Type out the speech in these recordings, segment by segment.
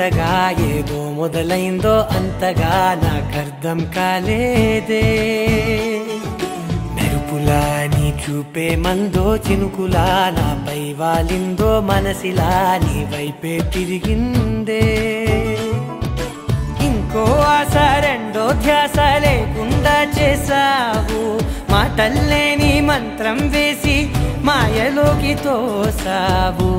వింతగా ఏదో మొదలైందో అంతగా నాకర్థం కాలేదే మెరుపులా నీ చూపే మందో చినుకులా నాపై వాలిందో మనసిలా నీ వైపే తిరిగిందే ఇంకో ఆశ రెండో ధ్యాస లేకుండా చేసావు మాటల్లే నీ మంత్రం వేసి మాయలోకి తోసావు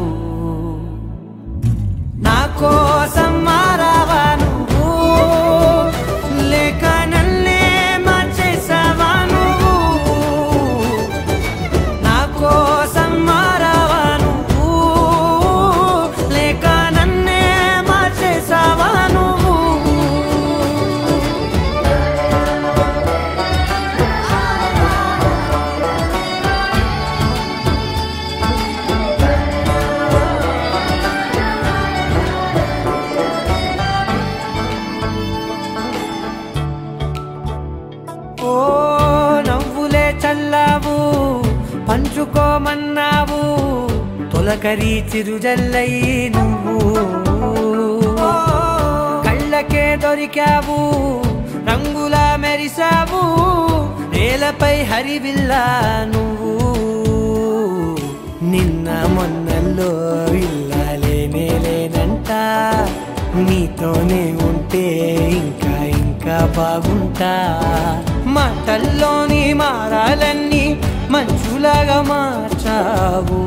నా కోసం మారావా నువ్వు లేక నన్నే మార్చేసావా నువ్వు నా కోసం మారావా నువ్వు లేక నన్నే మార్చేసావా నువ్వు ఓ నవ్వులే చల్లావు పంచుకోమన్నావు తొలకరి చిరుజల్లై నువ్వు కళ్ళకే దొరికావు రంగులా మెరిసావు నేలపై హరివిల్లా నువ్వు నిన్న మొన్నల్లో ఇల్లాలేనే లేనంట నీతోనే ఉంటే ఇంకా ఇంకా బాగుంటా మాటల్లోని మారాలన్నీ మంచులాగా మార్చావు